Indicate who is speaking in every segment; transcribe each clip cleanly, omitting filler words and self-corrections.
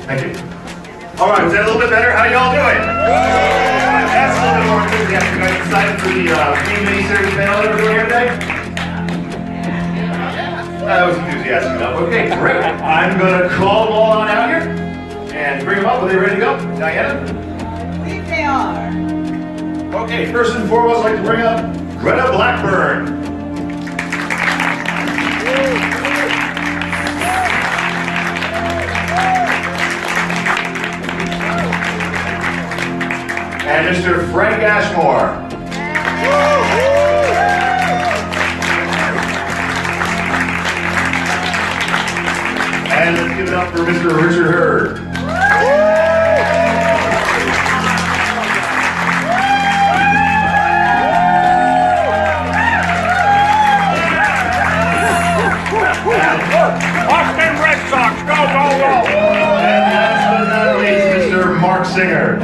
Speaker 1: Thank you. All right, was that a little bit better? How y'all doing? That's a little bit more enthusiastic. You guys excited for the mini-series panel that we're doing here today? That was enthusiastic enough. Okay, great. I'm going to call them all on out here and bring them up. Are they ready to go? Diana?
Speaker 2: I think they are.
Speaker 1: Okay, first and foremost, I'd like to bring up Greta Blackburn. And Mr. Frank Ashmore. And let's give it up for Mr. Richard Hurd.
Speaker 3: Boston Red Sox, go, go, go!
Speaker 1: And last but not least, Mr. Marc Singer.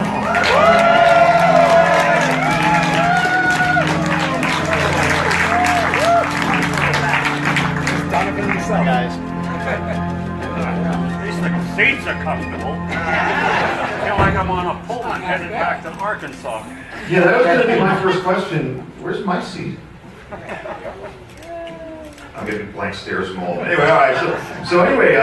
Speaker 3: Donovan himself. Guys. At least the seats are comfortable. I feel like I'm on a Pullman headed back to Arkansas.
Speaker 1: Yeah, that was going to be my first question. Where's my seat? I'm getting blank stares from all. Anyway, all right. So anyway,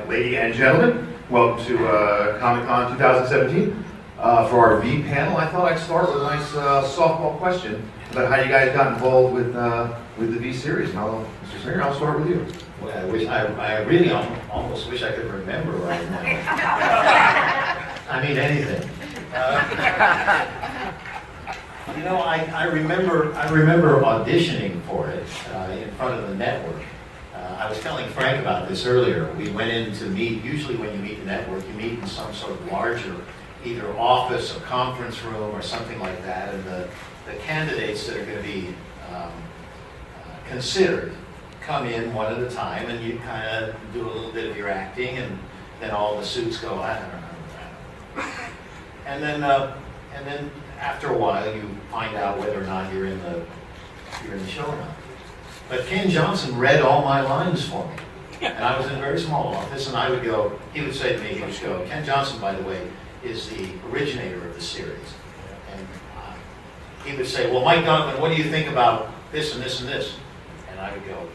Speaker 1: ladies and gentlemen, welcome to ComiConn 2017. For our V panel, I thought I'd start with a nice softball question about how you guys got involved with the V series. And Mr. Singer, I'll start with you.
Speaker 4: Well, I really almost wish I could remember right now. I mean anything. You know, I remember auditioning for it in front of the network. I was telling Frank about this earlier. We went in to meet. Usually, when you meet the network, you meet in some sort of larger, either office or conference room or something like that. And the candidates that are going to be considered come in one at a time, and you kind of do a little bit of your acting, and then all the suits go, I don't know. And then after a while, you find out whether or not you're in the show or not. But Ken Johnson read all my lines for me, and I was in a very small office, and he would say to me, he would go, Ken Johnson, by the way, is the originator of the series. And he would say, well, Mike Donovan, what do you think about this and this and this? And I would go,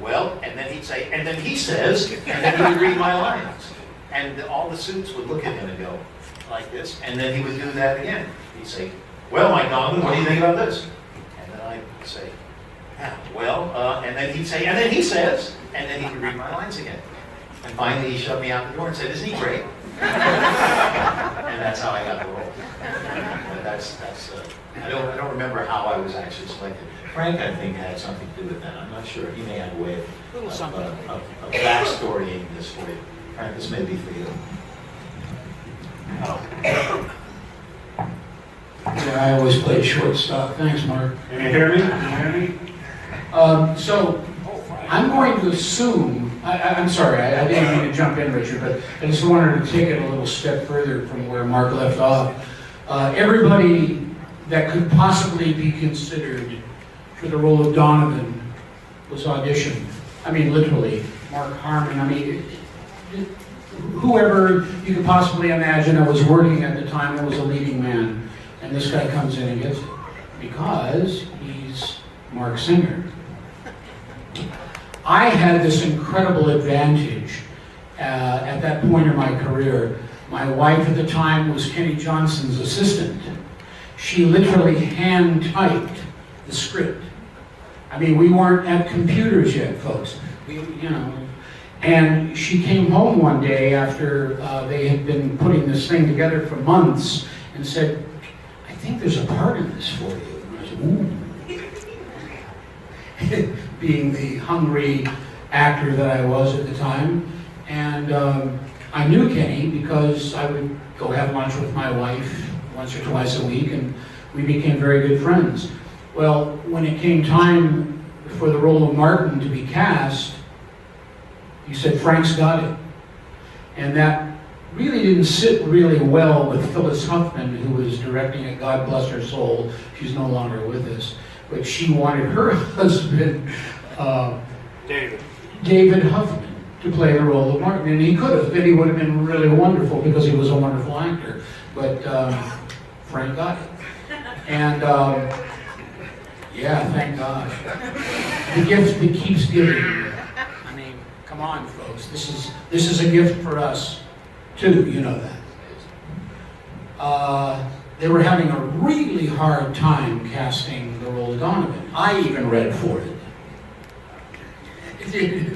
Speaker 4: well, and then he'd say, and then he says, and then he would read my lines. And all the suits would look at him and go, like this, and then he would do that again. He'd say, well, Mike Donovan, what do you think about this? And then I'd say, yeah, well, and then he'd say, and then he says, and then he would read my lines again. And finally he shoved me out the door and said, isn't he great? And that's how I got the role. But I don't remember how I was actually selected. Frank, I think, had something to do with that. I'm not sure. He may have a way of backstorying this for you. Frank, this may be for you.
Speaker 5: Yeah, I always play shortstop. Thanks, Mark.
Speaker 3: Can you hear me? Can you hear me?
Speaker 5: So, I'm going to assume, I'm sorry, I didn't mean to jump in, Richard, but I just wanted to take it a little step further from where Mark left off. Everybody that could possibly be considered for the role of Donovan was auditioned. I mean, literally. Mark Harmon, I mean, whoever you could possibly imagine that was working at the time that was a leading man. And this guy comes in and gets it. Because he's Marc Singer. I had this incredible advantage at that point in my career. My wife at the time was Kenny Johnson's assistant. She literally hand-typed the script. I mean, we weren't at computers yet, folks. And she came home one day after they had been putting this thing together for months and said, I think there's a part in this for you. And I said, ooh. Being the hungry actor that I was at the time. And I knew Kenny because I would go have lunch with my wife once or twice a week, and we became very good friends. Well, when it came time for the role of Martin to be cast, he said, Frank's got it. And that really didn't sit really well with Phyllis Huffman, who was directing it. God bless her soul. She's no longer with us. But she wanted her husband,
Speaker 3: David.
Speaker 5: David Huffman. to play the role of Martin, and he could have, and he would have been really wonderful because he was a wonderful actor. But Frank got it, and yeah, thank gosh. The gift that keeps giving. I mean, come on, folks. This is a gift for us too. You know that. They were having a really hard time casting the role of Donovan. I even read for it.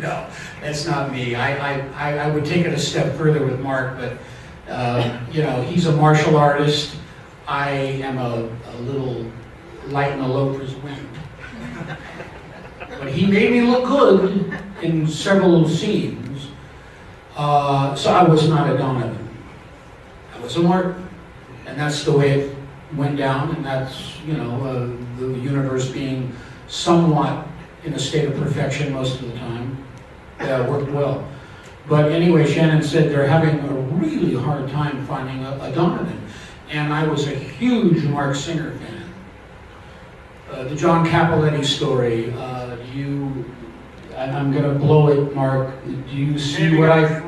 Speaker 5: No, that's not me. I would take it a step further with Marc, but you know, he's a martial artist. I am a little light in the loafer's wind. But he made me look good in several scenes. So I was not a Donovan. I was a Martin. And that's the way it went down, and that's, you know, the universe being somewhat in a state of perfection most of the time. Worked well. But anyway, Shannon said they're having a really hard time finding a Donovan. And I was a huge Marc Singer fan. The John Capoletti story, I'm going to blow it, Marc. Do you see what I...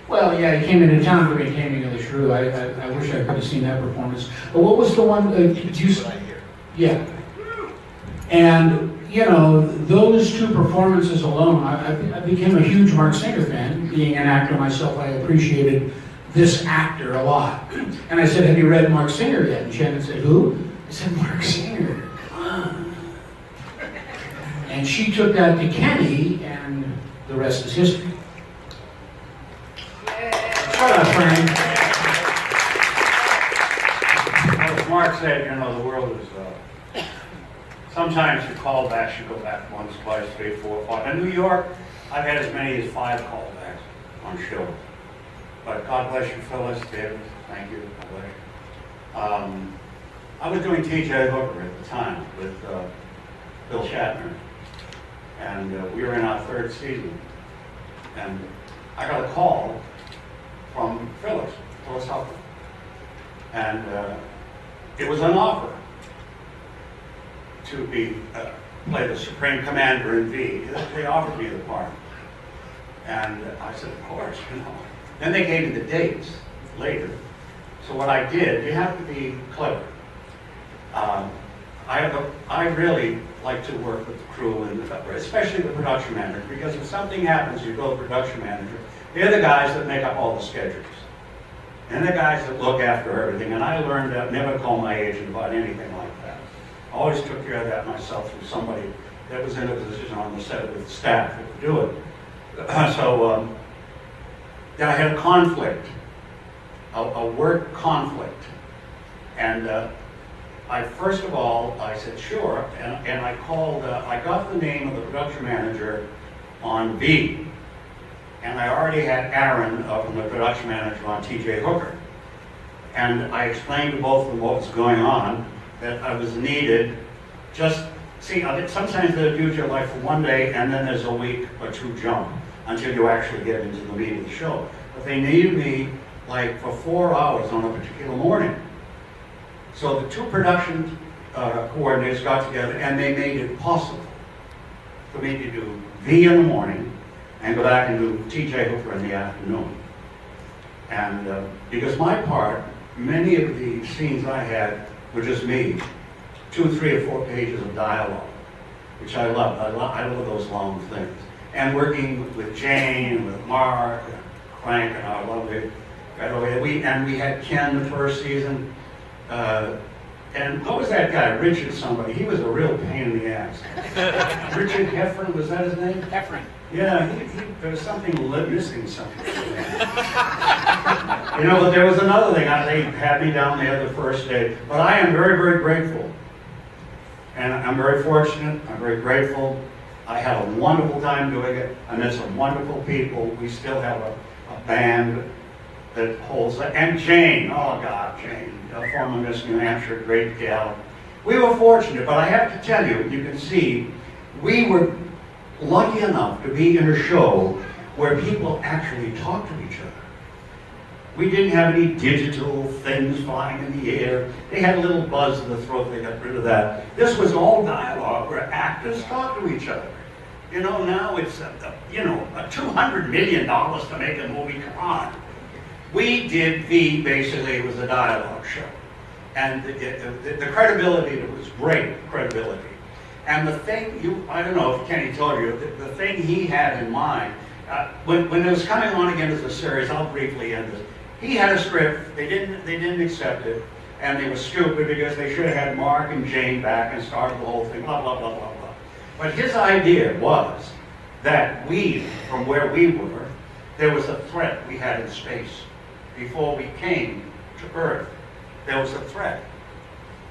Speaker 5: Well, yeah, he came into town for me, Taming of the Shrew. I wish I could have seen that performance. But what was the one? Yeah. And, you know, those two performances alone, I became a huge Marc Singer fan. Being an actor myself, I appreciated this actor a lot. And I said, have you read Marc Singer yet? And Shannon said, who? I said, Marc Singer. And she took that to Kenny, and the rest is history. Shut up, Frank.
Speaker 3: Well, as Marc said, you know, the world is, sometimes the callbacks, you go back once, twice, 3, 4, 5. In New York, I've had as many as 5 callbacks on shows. But God bless you, Phyllis, David, thank you, God bless you. I was doing T.J. Hooker at the time with Bill Shatner. And we were in our 3rd season. And I got a call from Phyllis Hooker. And it was an offer to play the Supreme Commander in V. They offered me the part. And I said, of course, you know. Then they gave me the dates later. So what I did, you have to be clever. I really like to work with the crew, and especially the production manager, because if something happens, you go to the production manager. They're the guys that make up all the schedules. And the guys that look after everything. And I learned that never call my agent about anything like that. I always took care of that myself through somebody that was in a position on the set with the staff that would do it. So I had a conflict, a work conflict. And first of all, I said, sure. And I called, I got the name of the production manager on V. And I already had Aaron from the production manager on T.J. Hooker. And I explained to both of them what was going on, that I was needed. Just, see, sometimes they'll use your life for one day, and then there's a week or 2 jump until you actually get into the meat of the show. But they needed me, like, for 4 hours on a particular morning. So the 2 production coordinators got together, and they made it possible for me to do V in the morning, and go back and do T.J. Hooker in the afternoon. And because my part, many of the scenes I had were just me. 2, 3, or 4 pages of dialogue, which I love. I love those long things. And working with Jane, with Marc, and Frank, and our lovely Greta. We had Ken the first season. And what was that guy, Richard somebody? He was a real pain in the ass. Richard Heffron, was that his name?
Speaker 5: Heffron.
Speaker 3: Yeah, there was something missing something. You know, but there was another thing. They had me down there the first day. But I am very, very grateful. And I'm very fortunate. I'm very grateful. I had a wonderful time doing it. I met some wonderful people. We still have a band that holds that. And Jane, oh God, Jane, a former Miss New Hampshire, great gal. We were fortunate, but I have to tell you, you can see, we were lucky enough to be in a show where people actually talk to each other. We didn't have any digital things flying in the air. They had a little buzz in the throat, they got rid of that. This was all dialogue where actors talk to each other. You know, now it's, $200 million to make a movie, come on. We did V, basically, it was a dialogue show. And the credibility, it was great credibility. And the thing, I don't know if Kenny told you, the thing he had in mind, when it was coming on again as a series, I'll briefly end this. He had a script, they didn't accept it, and they were stupid because they should have had Marc and Jane back and started the whole thing, blah, blah, blah, blah, blah. But his idea was that from where we were, there was a threat we had in space. Before we came to Earth, there was a threat.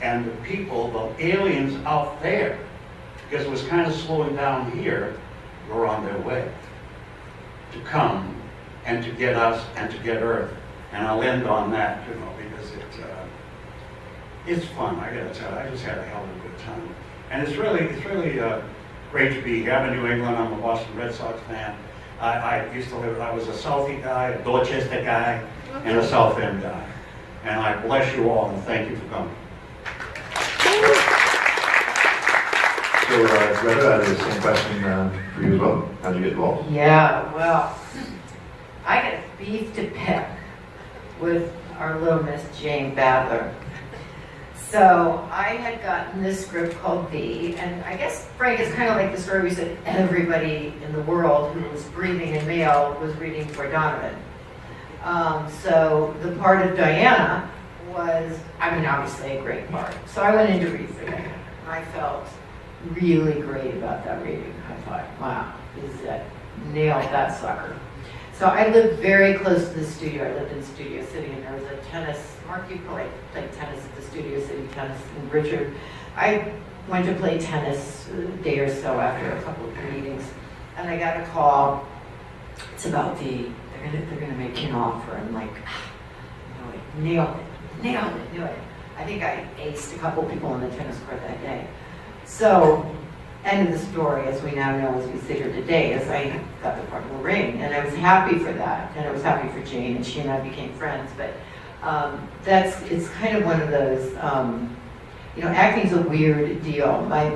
Speaker 3: And the people, the aliens out there, because it was kind of slowing down here, were on their way to come and to get us and to get Earth. And I'll end on that, because it's fun. I gotta tell you, I just had a hell of a good time. And it's really great to be here. I'm in New England. I'm a Boston Red Sox fan. I was a Southie guy, a Dorchester guy, and a South End guy. And I bless you all and thank you for coming.
Speaker 1: So, Greta, the same question for you as well. How did you get involved?
Speaker 2: Yeah, well, I got beef to pick with our little Miss Jane Badler. So I had gotten this script called V, and I guess, Frank, it's kind of like the story we said, everybody in the world who was breathing in male was reading for Donovan. So the part of Diana was, obviously a great part. So I went in to read for Diana. I felt really great about that reading. I thought, wow, nailed that sucker. So I lived very close to the studio. I lived in Studio City, and there was a tennis. Marc, you probably played tennis at the Studio City tennis. And Richard, I went to play tennis a day or so after a couple of meetings, and I got a call. It's about they're gonna make you an offer. I'm like, nailed it. I think I aced a couple people on the tennis court that day. So, end of the story, as we now know, as we sit here today, is I got the part of Lorraine, and I was happy for that, and I was happy for Jane, and she and I became friends. But it's kind of one of those, acting's a weird deal. My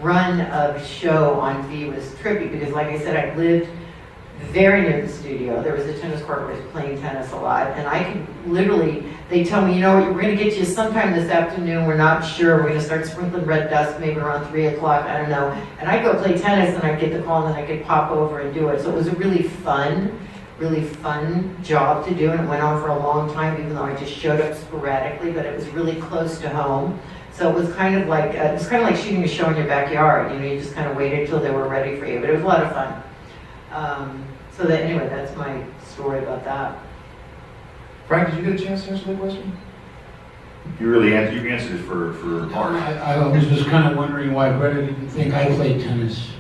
Speaker 2: run of show on V was trippy because, like I said, I lived very near the studio. There was a tennis court where I was playing tennis a lot, and I could literally, they tell me, we're going to get you sometime this afternoon, we're not sure, we're going to start sprinkling red dust maybe around 3 o'clock, I don't know. And I'd go play tennis, and I'd get the call, and then I could pop over and do it. So it was a really fun job to do, and it went on for a long time, even though I just showed up sporadically, but it was really close to home. So it was kind of like shooting a show in your backyard. You just kind of waited until they were ready for you, but it was a lot of fun. Anyway, that's my story about that.
Speaker 1: Frank, did you get a chance to answer that question? You answered it for Marc.
Speaker 5: I was just kind of wondering why Greta didn't think I played tennis.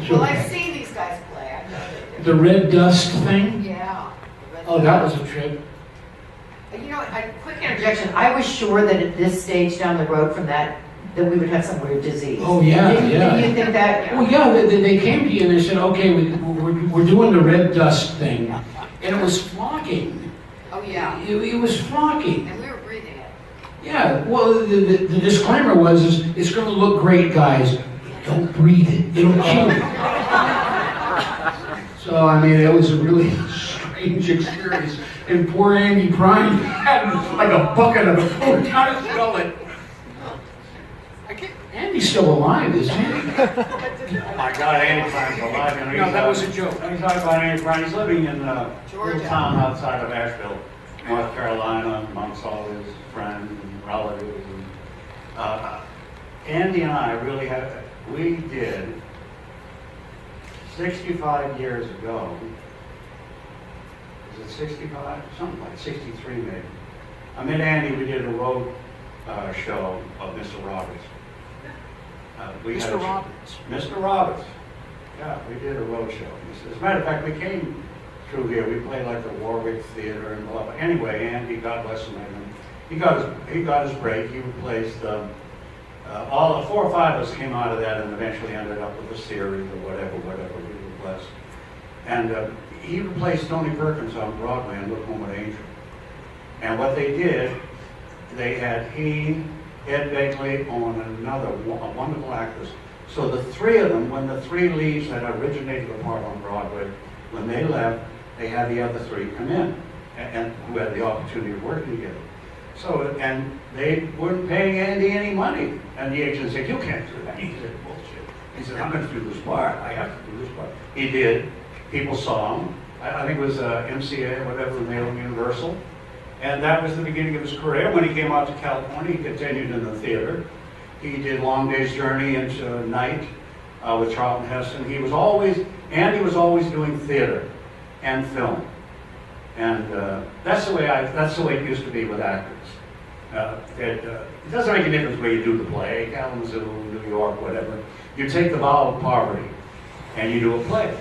Speaker 2: Well, I've seen these guys play. I know they do.
Speaker 5: The red dust thing?
Speaker 2: Yeah.
Speaker 5: Oh, that was a trip.
Speaker 2: A quick interjection. I was sure that at this stage down the road from that we would have some weird disease.
Speaker 5: Oh, yeah,
Speaker 2: Didn't you think that?
Speaker 5: Well, yeah, they came to you and they said, okay, we're doing the red dust thing. And it was flocking.
Speaker 2: Oh, yeah.
Speaker 5: It was flocking.
Speaker 2: And we were breathing it.
Speaker 5: Yeah, well, the disclaimer was, it's going to look great, guys. Don't breathe it. It'll kill you. So, it was a really strange experience. And poor Andy Prime had like a bucket of it poured down his gullet. Andy's still alive, isn't he?
Speaker 3: Oh my God, Andy Prime's alive.
Speaker 5: No, that was a joke.
Speaker 3: He's talking about Andy Prime. He's living in a little town outside of Asheville, North Carolina, amongst all his friends and relatives. Andy and I we did 65 years ago. Is it 65? Something like 63 maybe. I met Andy, we did a road show of Mr. Roberts.
Speaker 5: Mr. Roberts.
Speaker 3: Mr. Roberts. Yeah, we did a road show. As a matter of fact, we came through here. We played like the Warwick Theater and blah, blah. Anyway, Andy, God bless him, he got his break. He replaced all 4 or 5 of us came out of that and eventually ended up with a series or whatever. We were blessed. And he replaced Tony Perkins on Broadway and Look Home with Angel. And what they did, they had he, Ed Begley, and another a wonderful actress. So the three of them, when the three leads that originated the part on Broadway, when they left, they had the other three come in, and who had the opportunity of working together. So, and they weren't paying Andy any money. And the agent said, "You can't do that." He said, "Bullshit." He said, "I'm going to do this part. I have to do this part." He did. People saw him. I think it was MCA or whatever, made him Universal. And that was the beginning of his career. When he came out to California, he continued in the theater. He did Long Day's Journey into Night with Charlton Heston. Andy was always doing theater and film. And that's the way it used to be with actors. It doesn't make a difference where you do the play, Kalamazoo, New York, whatever. You take the vow of poverty and you do a play.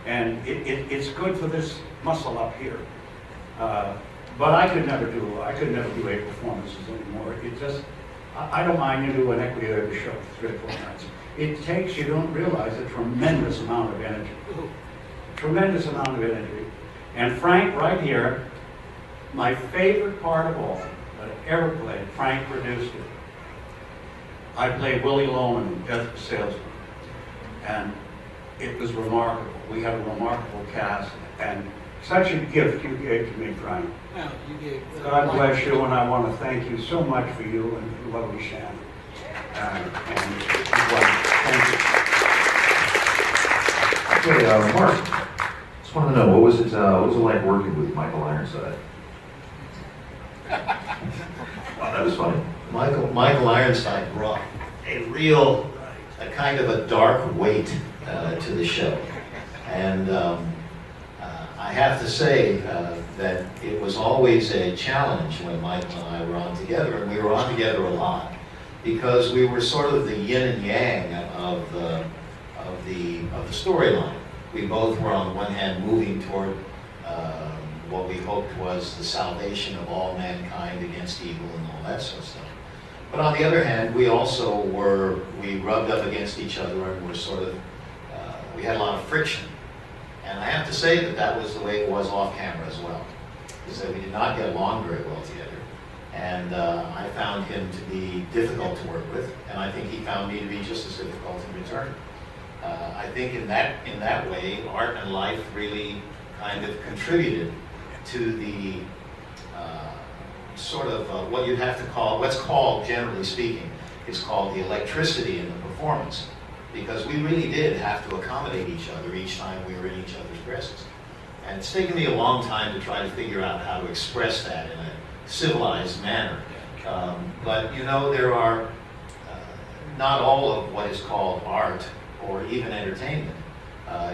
Speaker 3: And it's good for this muscle up here. But I could never do 8 performances anymore. I don't mind you do an equity every show, 3 or 4 nights. It takes, you don't realize, a tremendous amount of energy. Tremendous amount of energy. And Frank, right here, my favorite part of all that I ever played, Frank produced it. I played Willie Loman in Death of a Salesman. And it was remarkable. We had a remarkable cast. And such a gift you gave to me, Frank.
Speaker 5: Well, you gave,
Speaker 3: God bless you, and I want to thank you so much for you and for lovely Shannon.
Speaker 1: Okay, Marc, just wanted to know, what was it like working with Michael Ironside? Wow, that was funny.
Speaker 4: Michael Ironside brought a kind of a dark weight to the show. And I have to say that it was always a challenge when Michael and I were on together, and we were on together a lot, because we were sort of the yin and yang of the storyline. We both were on one hand moving toward what we hoped was the salvation of all mankind against evil and all that sort of stuff. But on the other hand, we rubbed up against each other and were sort of, we had a lot of friction. And I have to say that was the way it was off camera as well, is that we did not get along very well together. And I found him to be difficult to work with, and I think he found me to be just as difficult in return. I think in that way, art and life really kind of contributed to the sort of what you'd have to call, what's called, generally speaking, it's called the electricity in the performance. Because we really did have to accommodate each other each time we were in each other's presence. And it's taken me a long time to try to figure out how to express that in a civilized manner. But you know, there are not all of what is called art or even entertainment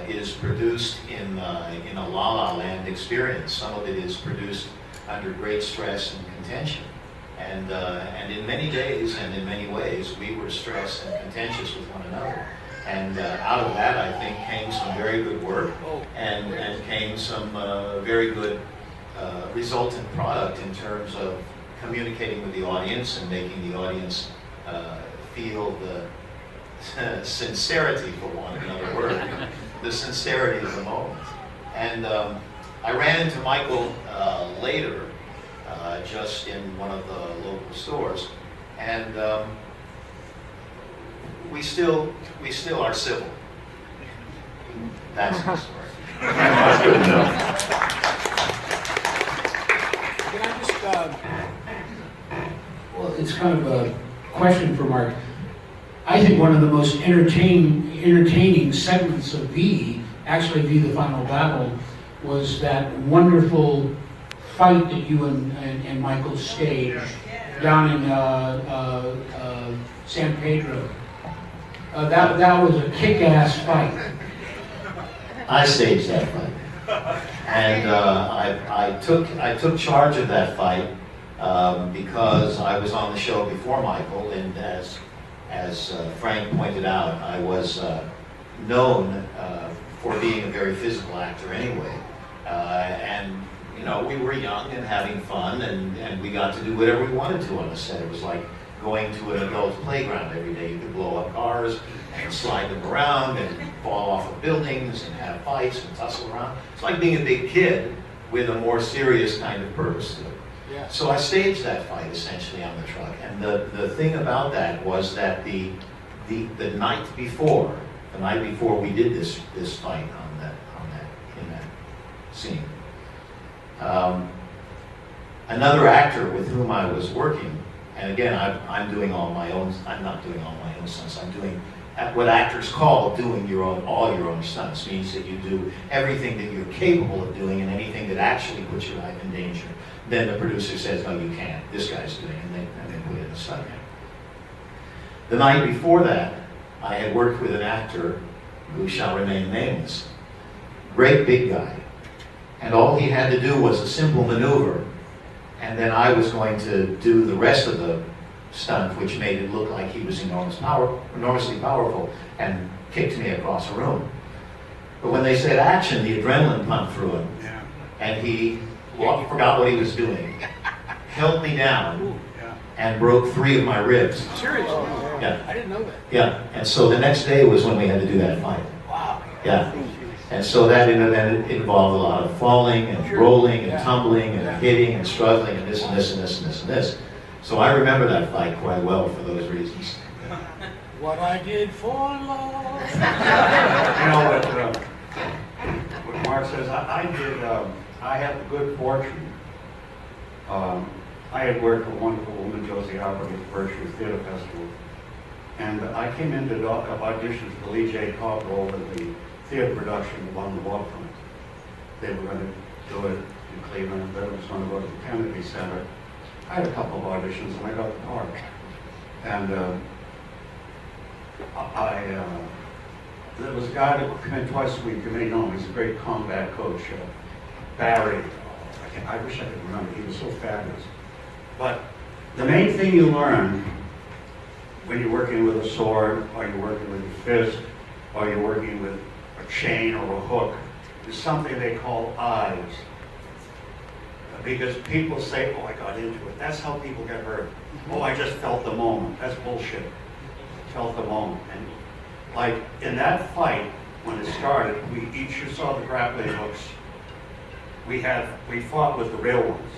Speaker 4: is produced in a la-la land experience. Some of it is produced under great stress and contention. And in many days and in many ways, we were stressed and contentious with one another. And out of that, I think, came some very good work and came some very good resultant product in terms of communicating with the audience and making the audience feel the sincerity, for want of another word, the sincerity of the moment. And I ran into Michael later, just in one of the local stores, and we still are civil. That's the story.
Speaker 1: That's good to know.
Speaker 5: Can I just, well, it's kind of a question for Marc. I think one of the most entertaining segments of V, actually V the Final Battle, was that wonderful fight that you and Michael staged down in San Pedro. That was a kick-ass fight.
Speaker 4: I staged that fight, and I took charge of that fight because I was on the show before Michael, and as Frank pointed out, I was known for being a very physical actor anyway, and you know, we were young and having fun, and we got to do whatever we wanted to on the set. It was like going to an adult playground every day. You could blow up cars and slide them around and fall off of buildings and have fights and tussle around. It's like being a big kid with a more serious kind of purpose to it.
Speaker 5: Yeah.
Speaker 4: So I staged that fight essentially on the truck, and the thing about that was that the night before we did this fight in that scene, another actor with whom I was working, and again I'm doing all my own. I'm not doing all my own stunts. I'm doing what actors call doing all your own stunts. Means that you do everything that you're capable of doing, and anything that actually puts your life in danger. Then the producer says, no, you can't. This guy's doing it, and they put it in the stunt man. The night before that, I had worked with an actor who shall remain nameless. Great big guy. And all he had to do was a simple maneuver, and then I was going to do the rest of the stunt, which made it look like he was enormously powerful, and kicked me across the room. But when they said action, the adrenaline pumped through him, and he forgot what he was doing, held me down, and broke 3 of my ribs.
Speaker 5: Seriously?
Speaker 4: Yeah.
Speaker 5: I didn't know that.
Speaker 4: Yeah, and so the next day was when we had to do that fight.
Speaker 5: Wow.
Speaker 4: Yeah, and so that it involved a lot of falling and rolling and tumbling and hitting and struggling and this and this and this and this and this. So I remember that fight quite well for those reasons.
Speaker 5: What I did for love.
Speaker 3: You know what Mark says, I had the good fortune. I had worked with a wonderful woman, Josie Howard, at the Virtue Theater Festival. And I came into auditions for Lee J. Cobb role in the theater production of On the Waterfront. They were going to do it in Cleveland, then it was going to go to the Kennedy Center. I had a couple of auditions and I got the part. And there was a guy that would come in twice a week, you may know him, he's a great combat coach, Barry. I wish I could remember, he was so fabulous. But the main thing you learn when you're working with a sword, or you're working with a fist, or you're working with a chain or a hook, is something they call eyes. Because people say, oh, I got into it. That's how people get hurt. Oh, I just felt the moment. That's bullshit. Felt the moment. And like in that fight, when it started, you saw the grappling hooks. We fought with the real ones,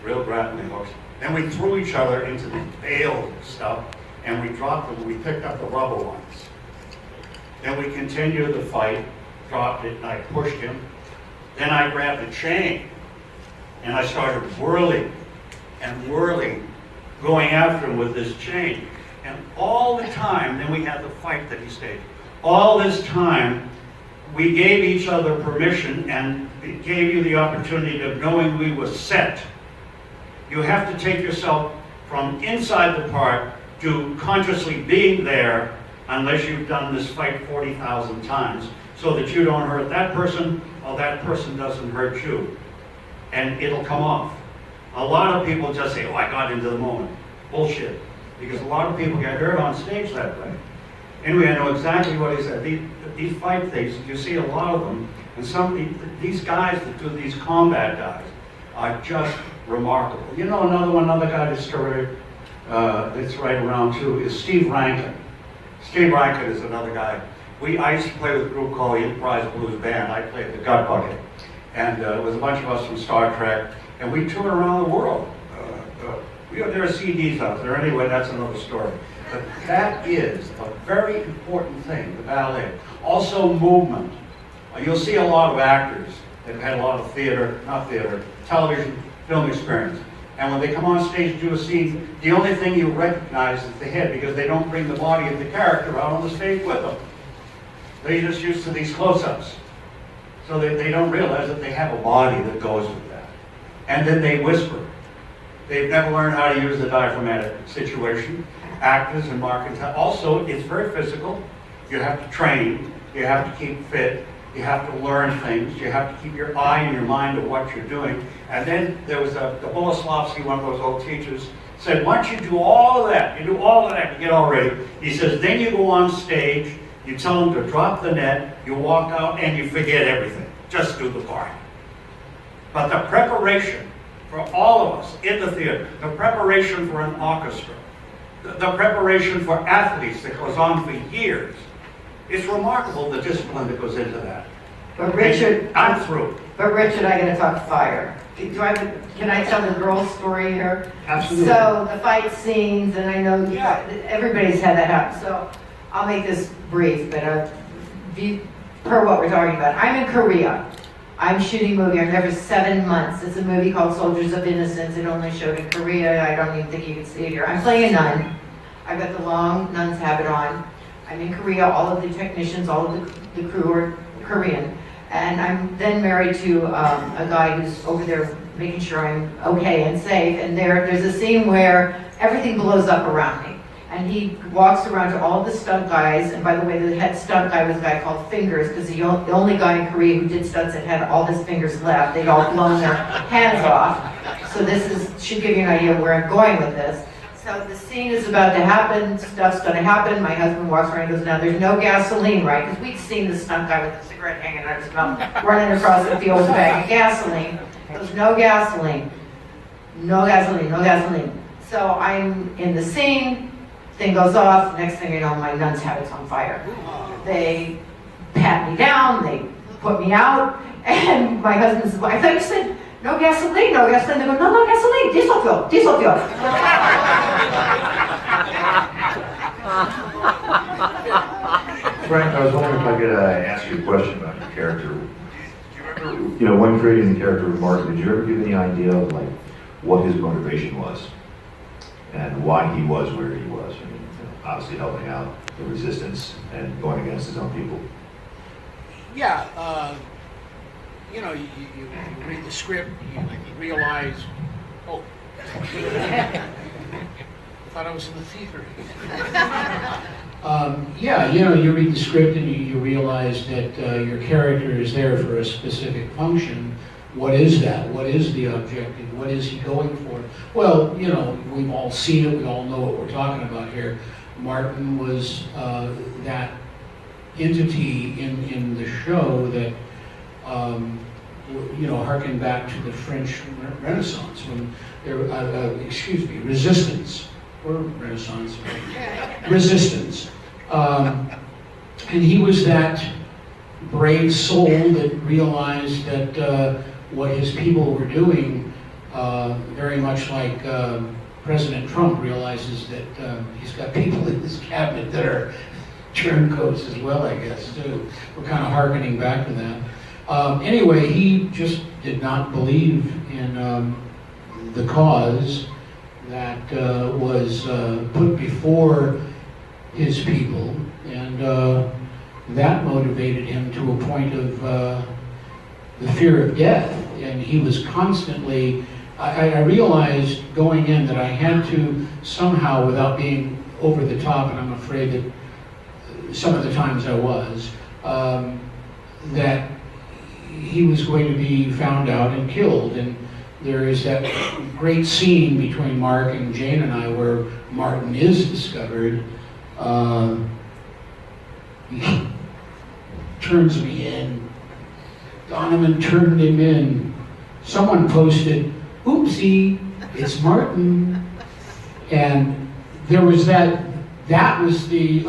Speaker 3: real grappling hooks. Then we threw each other into the bale stuff, and we dropped them. We picked up the rubber ones. Then we continued the fight, dropped it, and I pushed him. Then I grabbed the chain, and I started whirling and whirling, going after him with this chain. And all the time, then we had the fight that he staged. All this time, we gave each other permission, and it gave you the opportunity of knowing we were set. You have to take yourself from inside the part to consciously being there, unless you've done this fight 40,000 times, so that you don't hurt that person, or that person doesn't hurt you. And it'll come off. A lot of people just say, oh, I got into the moment. Bullshit. Because a lot of people get hurt on stage that way. Anyway, I know exactly what he said. These fight things, you see a lot of them, and these guys that do these combat guys are just remarkable. You know, another guy that's started, that's right around too, is Steve Rankin. Steve Rankin is another guy. I used to play with a group called the Enterprise Blues Band. I played the Gut Bucket. And it was a bunch of us from Star Trek, and we toured around the world. There are CDs out there. Anyway, that's another story. But that is a very important thing, the ballet. Also movement. You'll see a lot of actors that have had a lot of television, film experience. And when they come on stage to do a scene, the only thing you recognize is the head, because they don't bring the body of the character out on the stage with them. They're just used to these close-ups. So they don't realize that they have a body that goes with that. And then they whisper. They've never learned how to use the diaphragmatic situation. Actors and Marc and also, it's very physical. You have to train. You have to keep fit. You have to learn things. You have to keep your eye and your mind to what you're doing. And then there was the Boleslavsky, one of those old teachers, said, once you do all of that, you get all ready. He says, then you go on stage, you tell them to drop the net, you walk out, and you forget everything. Just do the part. But the preparation for all of us in the theater, the preparation for an orchestra, the preparation for athletes that goes on for years, it's remarkable the discipline that goes into that.
Speaker 2: But Richard,
Speaker 3: I'm through.
Speaker 2: I gotta talk fire. Can I tell the girl story here?
Speaker 1: Absolutely.
Speaker 2: So the fight scenes, and I know
Speaker 3: Yeah.
Speaker 2: everybody's had that happen, so I'll make this brief, but per what we're talking about. I'm in Korea. I'm shooting a movie. I'm there for 7 months. It's a movie called Soldiers of Innocence. It only showed in Korea. I don't even think you can see it here. I'm playing a nun. I've got the long nun's habit on. I'm in Korea. All of the technicians, all of the crew are Korean. And I'm then married to a guy who's over there making sure I'm okay and safe. And there's a scene where everything blows up around me. And he walks around to all the stunt guys. And by the way, the head stunt guy was a guy called Fingers, because the only guy in Korea who did stunts that had all his fingers left. They'd all blown their hands off. So should give you an idea where I'm going with this. So the scene is about to happen, stuff's gonna happen, my husband walks around and goes, now there's no gasoline, right? Because we'd seen the stunt guy with the cigarette hanging out of his mouth, running across the field with a bag of gasoline. There's no gasoline, no gasoline, no gasoline. So I'm in the scene, thing goes off, next thing you know, my nun's habit's on fire. They pat me down, they put me out, and my husband says, well, I thought you said, no gasoline, no gasoline. They go, no gasoline, diesel fuel, diesel fuel.
Speaker 1: Frank, I was wondering if I could ask you a question about your character. Do you remember, when creating the character of Marc, did you ever give any idea of like what his motivation was and why he was where he was? I mean, obviously helping out the resistance and going against his own people.
Speaker 5: Yeah, you read the script, you realize, oh, I thought I was in the theater. You read the script and you realize that your character is there for a specific function. What is that? What is the objective? What is he going for? Well, we've all seen it. We all know what we're talking about here. Martin was that entity in the show that harken back to the French Renaissance when there, Resistance or Renaissance, Resistance, and he was that brave soul that realized that what his people were doing, very much like President Trump realizes that he's got people in his cabinet that are turncoats as well, I guess, too. We're kind of hearkening back to that. Anyway, he just did not believe in the cause that was put before his people, and that motivated him to a point of the fear of death. And he was constantly, I realized going in that I had to somehow, without being over the top, and I'm afraid that some of the times I was, that he was going to be found out and killed. And there is that great scene between Marc and Jane and I where Martin is discovered. He turns me in. Donovan turned him in. Someone posted, oopsie, it's Martin. And there was that was the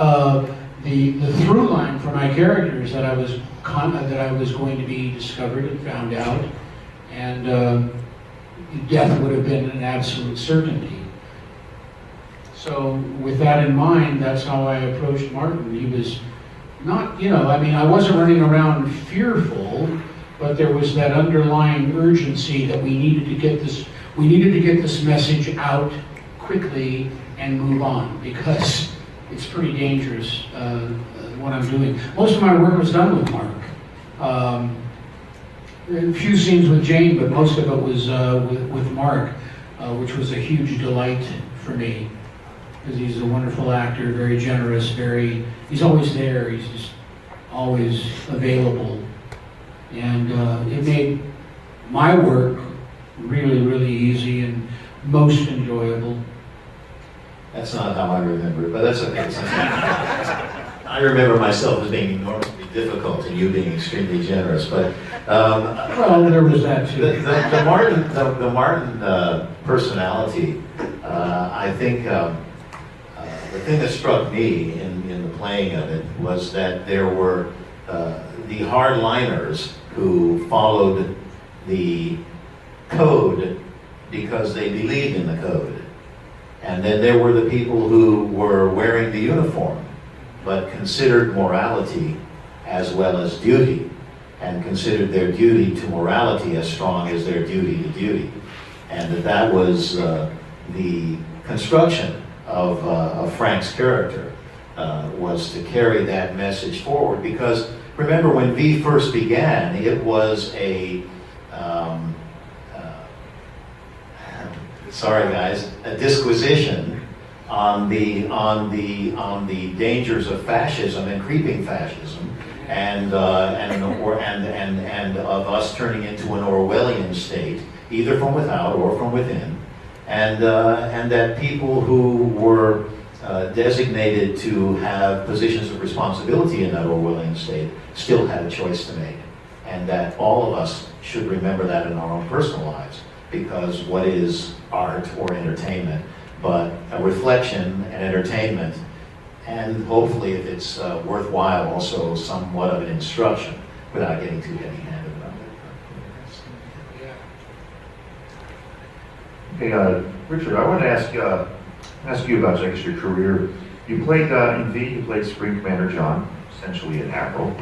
Speaker 5: through line for my characters, that I was going to be discovered and found out, and death would have been an absolute certainty. So with that in mind, that's how I approached Martin. He was not, I wasn't running around fearful, but there was that underlying urgency that we needed to get this message out quickly and move on, because it's pretty dangerous what I'm doing. Most of my work was done with Marc. A few scenes with Jane, but most of it was with Marc, which was a huge delight for me, because he's a wonderful actor, very generous, he's always there, he's just always available. And it made my work really, really easy and most enjoyable.
Speaker 4: That's not how I remember it, but that's okay. I remember myself as being enormously difficult and you being extremely generous, but
Speaker 5: well, there was that too.
Speaker 4: The Martin personality, I think the thing that struck me in the playing of it was that there were the hardliners who followed the code because they believed in the code. And then there were the people who were wearing the uniform, but considered morality as well as duty, and considered their duty to morality as strong as their duty to duty. And that was the construction of Frank's character, was to carry that message forward. Because remember, when V first began, it was a sorry guys, a disquisition on the dangers of fascism and creeping fascism, and of us turning into an Orwellian state, either from without or from within, and that people who were designated to have positions of responsibility in that Orwellian state still had a choice to make, and that all of us should remember that in our own personal lives, because what is art or entertainment but a reflection and entertainment, and hopefully, if it's worthwhile, also somewhat of an instruction without getting too heavy-handed about it.
Speaker 1: Okay, Richard, I wanted to ask you about, I guess, your career. You played in V, you played Spring Commander John, essentially in Admiral.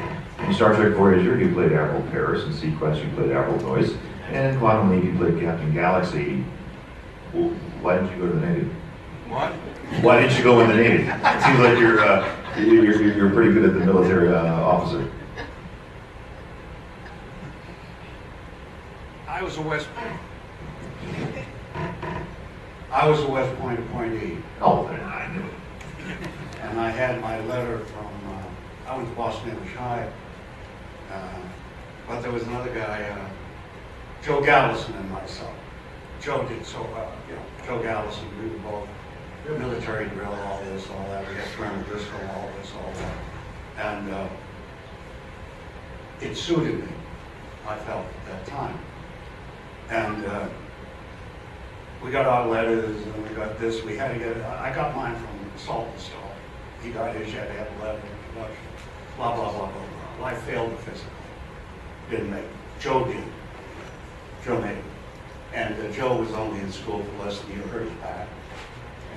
Speaker 1: In Star Trek Voyager, you played Admiral Paris. In Sequest, you played Admiral Noyce. And in Quantum Leap, you played Captain Galaxy. Well, why didn't you go to the Navy?
Speaker 3: What?
Speaker 1: Why didn't you go in the Navy? It seems like you're pretty good at the military officer.
Speaker 3: I was a West Point appointee.
Speaker 1: Oh, then I knew it.
Speaker 3: And I had my letter from, I went to Boston English High, but there was another guy, Joe Gallison and myself. Joe did so well, Joe Gallison, we were both military drill, all this, all that. We had Colonel Driscoll, all this, all that. And it suited me, I felt at that time. And we got our letters, and we got this. We had to get, I got mine from Salt and Salt. He got his, you had to have a letter of introduction. Blah, blah, blah, blah, blah. Well, I failed the physical. Didn't make it. Joe did. Joe made it. And Joe was only in school for less than a year, hurt his back.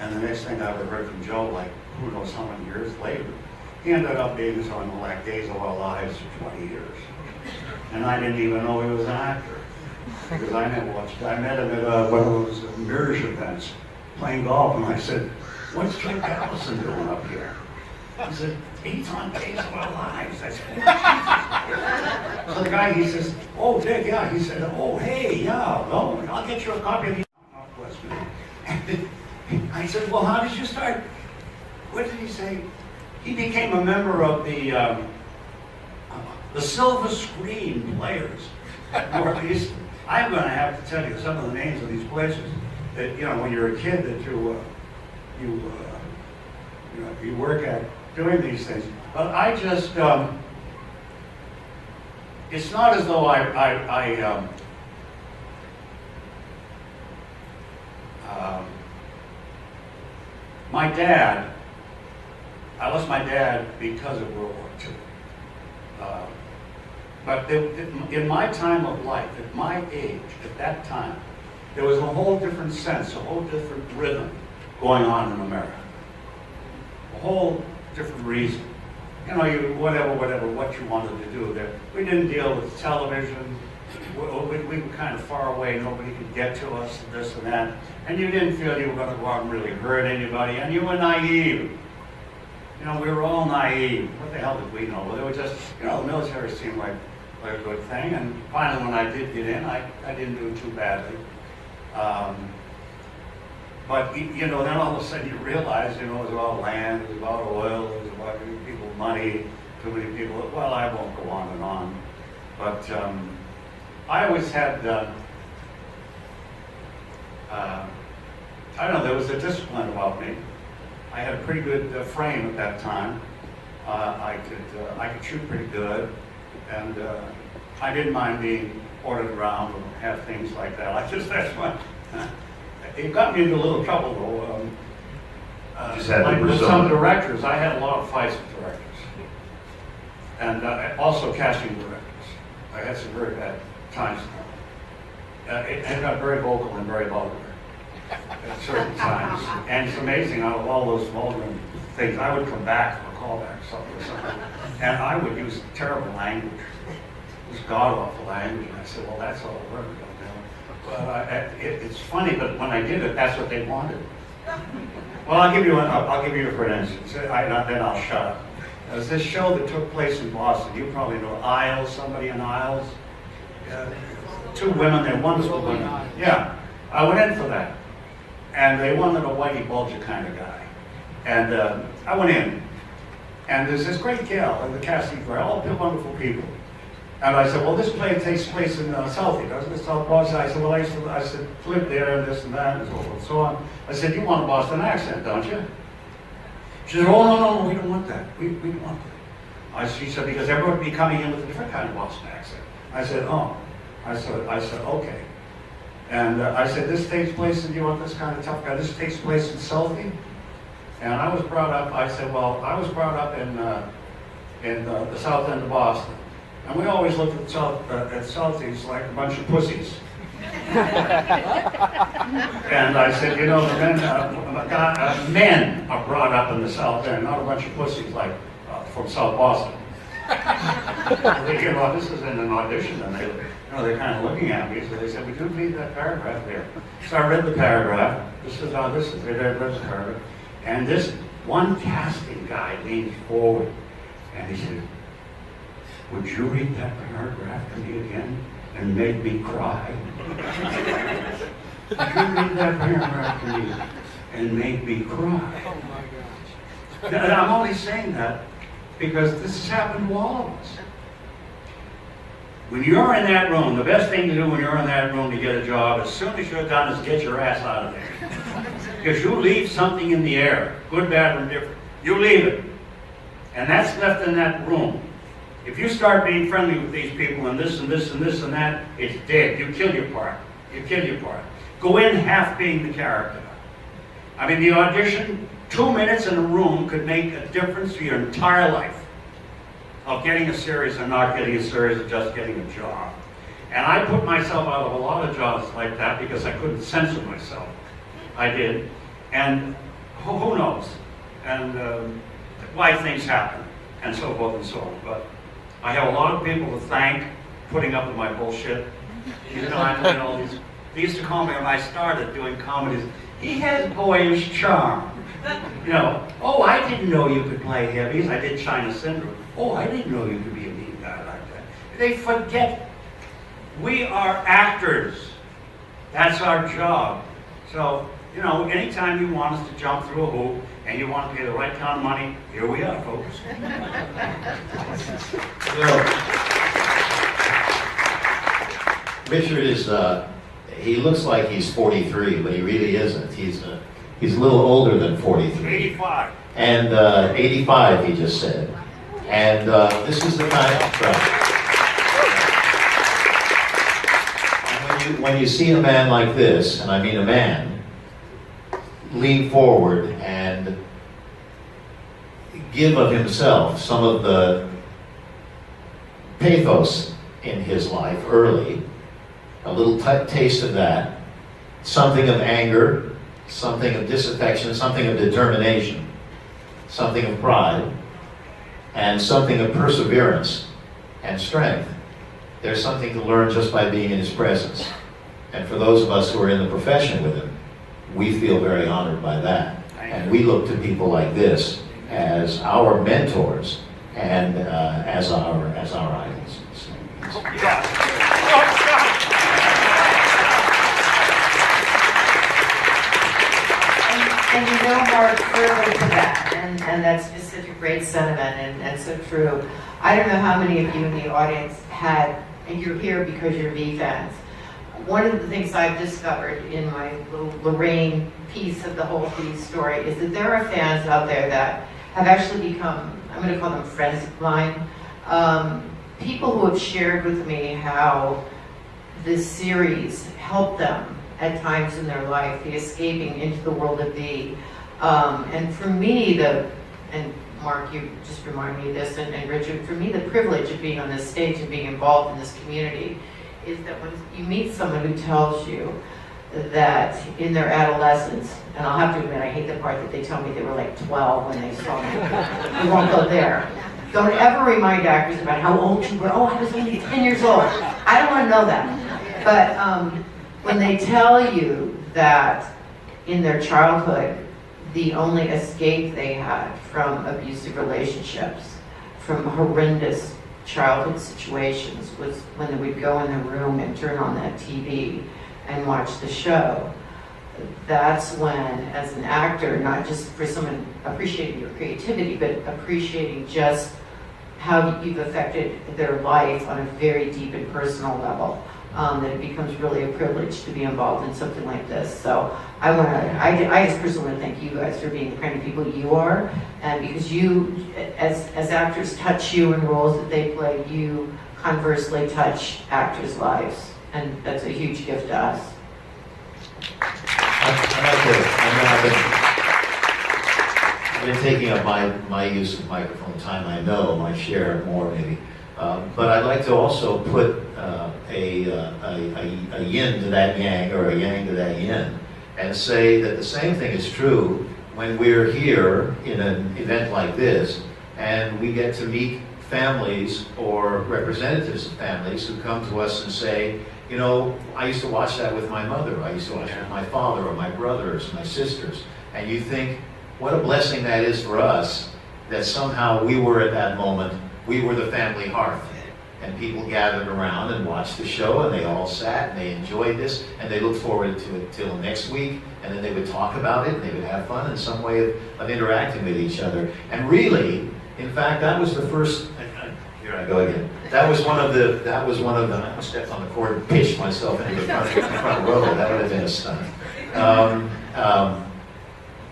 Speaker 3: And the next thing I ever heard from Joe, like who knows how many years later, he ended up being on the like Days of Our Lives for 20 years. And I didn't even know he was an actor. Because I never watched it. I met him at one of those Mirrors events, playing golf, and I said, "What's Joe Gallison doing up here?" He said, "He's on Days of Our Lives." I said, "Oh, Jesus." So the guy, he says, "Oh, Dick, yeah." He said, "Oh, hey, yeah, no, I'll get you a copy of the Northwestern." I said, "Well, how did you start?" What did he say? He became a member of the Silver Screen Players at Northeastern. I'm going to have to tell you some of the names of these places that, when you're a kid, that you work at doing these things. But I just, it's not as though my dad, I lost my dad because of World War II. But in my time of life, at my age, at that time, there was a whole different sense, a whole different rhythm going on in America. A whole different reason. What you wanted to do there. We didn't deal with television. We were kind of far away. Nobody could get to us, and this and that. And you didn't feel you were going to go out and really hurt anybody. And you were naive. We were all naive. What the hell did we know? Well, they were just, the military seemed like a good thing. And finally, when I did get in, I didn't do too badly. But, then all of a sudden you realize, it was about land, it was about oil, it was about giving people money, too many people. Well, I won't go on and on. But I always had, there was a discipline about me. I had a pretty good frame at that time. I could shoot pretty good, and I didn't mind being ordered around or have things like that. That's why it got me into a little trouble though. With some directors, I had a lot of fights with directors, and also casting directors. I had some very bad times with them. it got very vocal and very vulgar at certain times. And it's amazing, out of all those vulgar things, I would come back for a callback or something, and I would use terrible language. It was god-awful language, and I said, well, that's all we're going to do. But it's funny, but when I did it, that's what they wanted. Well, I'll give you for an instance, then I'll shut up. There was this show that took place in Boston. You probably know Isles, somebody in Isles. Two women, they're wonderful women. Yeah, I went in for that. And they wanted a whitey bulger kind of guy. And I went in. And there's this great gal in the casting for all the wonderful people. And I said, well, this play takes place in Southie, doesn't it? South Boston. I said, well, I said, live there and this and that and so forth and so on. I said, you want a Boston accent, don't you? She said, oh, no, we don't want that. We don't want that. She said, because everyone would be coming in with a different kind of Boston accent. I said, oh. I said, okay. And I said, this takes place, and you want this kind of tough guy? This takes place in Southie? And I was brought up, I said, well, I was brought up in the south end of Boston. And we always looked at Southies like a bunch of pussies. And I said, you know, the men are brought up in the south end, not a bunch of pussies like from South Boston. They came out, this is in an audition, and they're kind of looking at me, so they said, would you read that paragraph there? So I read the paragraph. This is how this is. They read the paragraph. And this one casting guy leaned forward, and he said, would you read that paragraph to me again and make me cry? Would you read that paragraph to me and make me cry? Oh my gosh. And I'm only saying that because this has happened to all of us. When you're in that room, the best thing to do when you're in that room to get a job, as soon as you're done, is get your ass out of there. Because you leave something in the air, good, bad, or indifferent. You leave it. And that's left in that room. If you start being friendly with these people and this and this and this and that, it's dead. You kill your part. You kill your part. Go in half being the character. I mean, the audition, 2 minutes in a room could make a difference to your entire life of getting a series or not getting a series or just getting a job. And I put myself out of a lot of jobs like that because I couldn't censor myself. I did. And who knows? And why things happen and so forth and so on. But I have a lot of people to thank putting up with my bullshit. You know, I'm doing all these. They used to call me when I started doing comedies, he has boyish charm. You know, oh, I didn't know you could play heavies. I did China Syndrome. Oh, I didn't know you could be a mean guy like that. They forget we are actors. That's our job. So, you know, anytime you want us to jump through a hoop and you want to pay the right kind of money, here we are, folks.
Speaker 4: Richard is, he looks like he's 43, but he really isn't. He's a little older than 43.
Speaker 3: 85.
Speaker 4: And 85, he just said. And this is the kind of And when you see a man like this, and I mean a man, lean forward and give of himself some of the pathos in his life early, a little taste of that, something of anger, something of disaffection, something of determination, something of pride, and something of perseverance and strength. There's something to learn just by being in his presence. And for those of us who are in the profession with him, we feel very honored by that. And we look to people like this as our mentors and as our idols.
Speaker 2: And you know, Marc, further to that, and that's just such a great sentiment and so true. I don't know how many of you in the audience had, and you're here because you're V fans. One of the things I've discovered in my little Lorraine piece of the whole V story is that there are fans out there that have actually become, I'm going to call them friends of mine, people who have shared with me how this series helped them at times in their life, the escaping into the world of V. And for me, and Marc, you just remind me of this, and Richard, for me, the privilege of being on this stage and being involved in this community is that when you meet someone who tells you that in their adolescence, and I'll have to admit, I hate the part that they tell me they were like 12 when they saw me. We won't go there. Don't ever remind actors about how old you were. Oh, I was only 10 years old. I don't want to know that. But when they tell you that in their childhood, the only escape they had from abusive relationships, from horrendous childhood situations, was when they would go in the room and turn on that TV and watch the show. That's when, as an actor, not just for someone appreciating your creativity, but appreciating just how you've affected their life on a very deep and personal level, that it becomes really a privilege to be involved in something like this. So I just personally want to thank you guys for being the kind of people you are, and because you, as actors touch you in roles that they play, you conversely touch actors' lives, and that's a huge gift to us.
Speaker 4: I've been taking up my use of microphone time, I know, my share more maybe. But I'd like to also put a yin to that yang, or a yang to that yin, and say that the same thing is true when we're here in an event like this, and we get to meet families or representatives of families who come to us and say, you know, I used to watch that with my mother, I used to watch it with my father or my brothers, my sisters, and you think, what a blessing that is for us, that somehow we were at that moment, we were the family hearth. And people gathered around and watched the show, and they all sat and they enjoyed this, and they looked forward to it till next week, and then they would talk about it, and they would have fun in some way of interacting with each other. And really, in fact, that was the first, here I go again, that was one of the, I stepped on the cord and pitched myself into the front row, that would have been a stunt.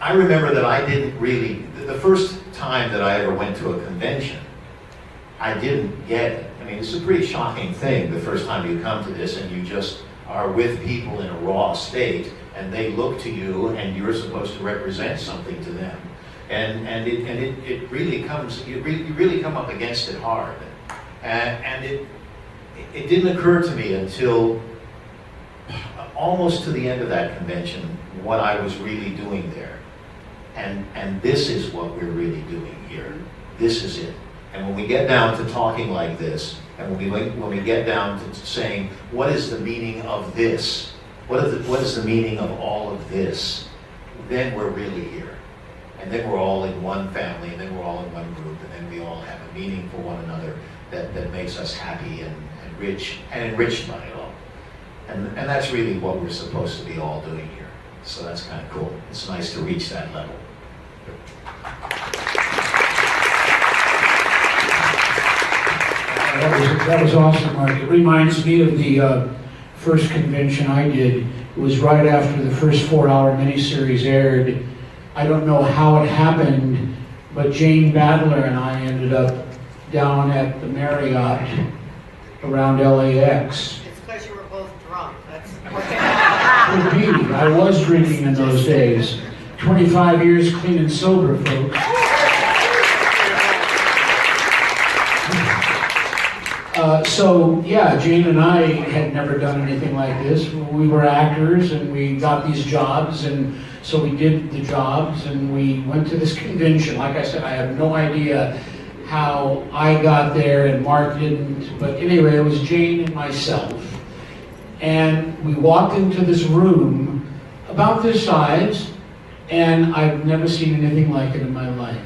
Speaker 4: I remember that I didn't really, the first time that I ever went to a convention, I didn't get it. I mean, it's a pretty shocking thing the first time you come to this and you just are with people in a raw state and they look to you and you're supposed to represent something to them. And it really comes, you really come up against it hard. And it didn't occur to me until almost to the end of that convention what I was really doing there. And this is what we're really doing here. This is it. And when we get down to talking like this, and when we get down to saying, what is the meaning of this? What is the meaning of all of this? Then we're really here. And then we're all in one family, and then we're all in one group, and then we all have a meaning for one another that makes us happy and rich and enriched by it all. And that's really what we're supposed to be all doing here. So that's kind of cool. It's nice to reach that level.
Speaker 5: That was awesome, Marc. It reminds me of the first convention I did. It was right after the first 4-hour miniseries aired. I don't know how it happened, but Jane Badler and I ended up down at the Marriott around LAX.
Speaker 2: It's because you were both drunk.
Speaker 5: Could be. I was drinking in those days. 25 years clean and sober, folks. So yeah, Jane and I had never done anything like this. We were actors and we got these jobs, and so we did the jobs and we went to this convention. Like I said, I have no idea how I got there and Marc didn't, but anyway, it was Jane and myself. And we walked into this room about this size, and I've never seen anything like it in my life.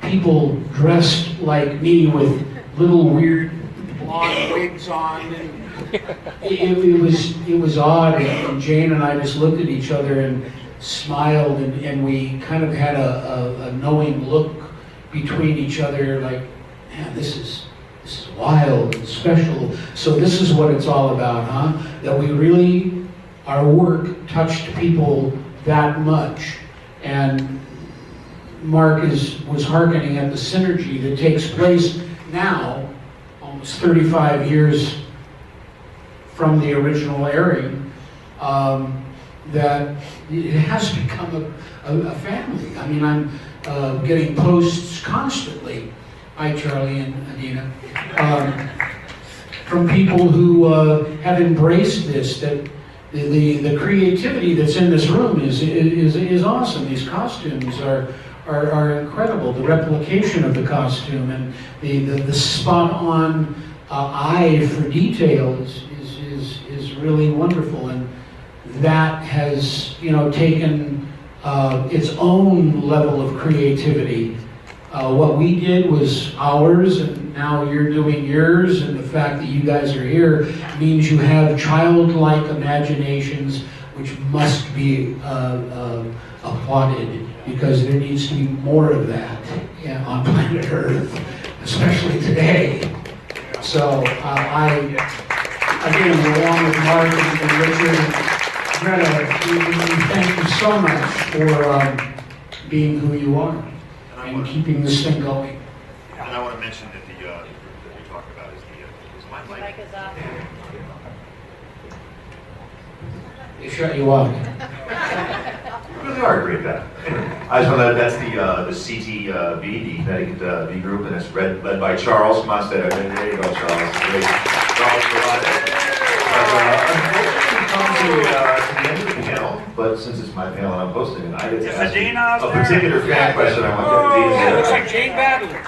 Speaker 5: People dressed like me with little weird blonde wigs on, and it was odd, and Jane and I just looked at each other and smiled, and we kind of had a knowing look between each other, like, man, this is wild and special. So this is what it's all about, huh? That we really, our work touched people that much, and Marc was hearkening at the synergy that takes place now, almost 35 years from the original airing, that it has become a family. I mean, I'm getting posts constantly. Hi, Charlie and Adina. from people who have embraced this, that the creativity that's in this room is awesome. These costumes are incredible. The replication of the costume and the spot-on eye for detail is really wonderful, and that has taken its own level of creativity. What we did was ours, and now you're doing yours, and the fact that you guys are here means you have childlike imaginations, which must be applauded, because there needs to be more of that on planet Earth, especially today. So I, again, along with Marc and Richard and Greta, we thank you so much for being who you are and keeping this thing going.
Speaker 1: And I want to mention that the group that we talked about is my mic.
Speaker 2: Mike is off.
Speaker 5: They shut you out.
Speaker 1: You really are great at that. Anyway, I just want to, that's the CTV, the Connecticut V group, and it's led by Charles Monstead. There you go, Charles. Great. Charles, unfortunately, we come to the end of the panel, but since it's my panel and I'm hosting it, I get to ask a particular fan question. I want to get
Speaker 6: Looks like Jane Badler.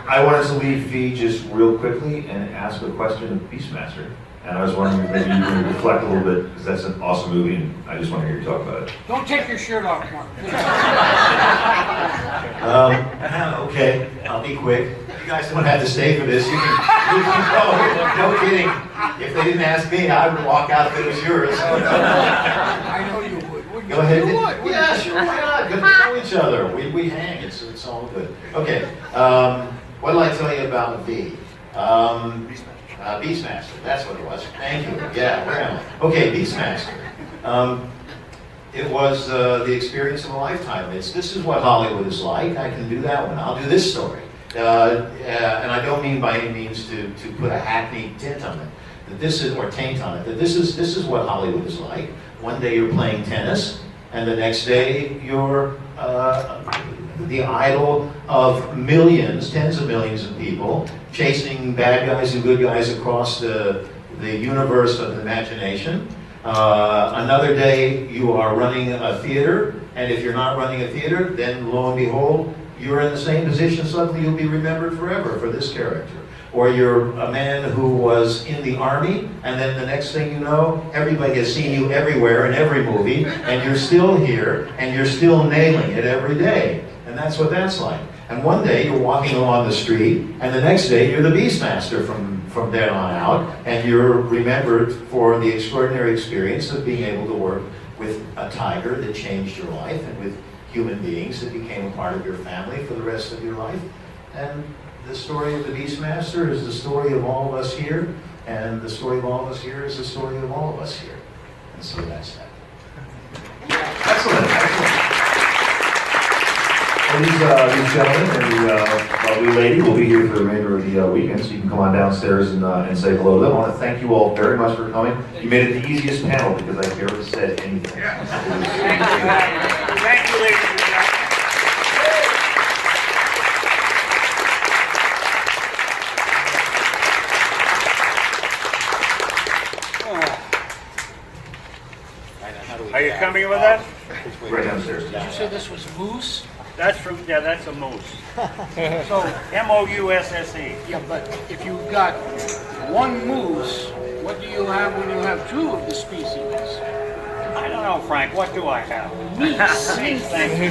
Speaker 1: I wanted to leave V just real quickly and ask a question of Beastmaster. And I was wondering if maybe you can reflect a little bit, because that's an awesome movie, and I just want to hear you talk about it.
Speaker 6: Don't take your shirt off, Marc.
Speaker 4: Okay, I'll be quick. You guys don't have to stay for this. You can go. No kidding. If they didn't ask me, I would walk out if it was yours.
Speaker 6: I know you would. Wouldn't
Speaker 4: Go ahead.
Speaker 6: You would.
Speaker 4: Yeah, sure. Why not? Good to know each other. We hang. It's all good. Okay. What did I tell you about V? Beastmaster. That's what it was. Thank you. Yeah. Where am I? Okay. Beastmaster. It was the experience of a lifetime. This is what Hollywood is like. I can do that one. I'll do this story. And I don't mean by any means to put a hackneyed tint on it. That this is, or taint on it. That this is what Hollywood is like. One day you're playing tennis, and the next day you're the idol of millions, tens of millions of people, chasing bad guys and good guys across the universe of imagination. Another day you are running a theater, and if you're not running a theater, then lo and behold, you're in the same position. Suddenly you'll be remembered forever for this character. Or you're a man who was in the army, and then the next thing you know, everybody has seen you everywhere in every movie, and you're still here, and you're still nailing it every day. And that's what that's like. And one day you're walking along the street, and the next day you're the Beastmaster from then on out, and you're remembered for the extraordinary experience of being able to work with a tiger that changed your life, and with human beings that became a part of your family for the rest of your life. And the story of the Beastmaster is the story of all of us here, and the story of all of us here is the story of all of us here. And so that's that.
Speaker 1: Excellent, excellent. Well, these gentlemen and the lovely lady will be here for the remainder of the weekend, so you can come on downstairs and say hello to them. I want to thank you all very much for coming. You made it the easiest panel because I barely said anything.
Speaker 6: Thank you, ladies and gentlemen. Are you coming with us?
Speaker 1: Right downstairs.
Speaker 6: Did you say this was moose? That's a moose. So, M-O-U-S-S-E. Yeah, but if you got one moose, what do you have when you have two of the species? I don't know, Frank. What do I have? Meat. Thank you.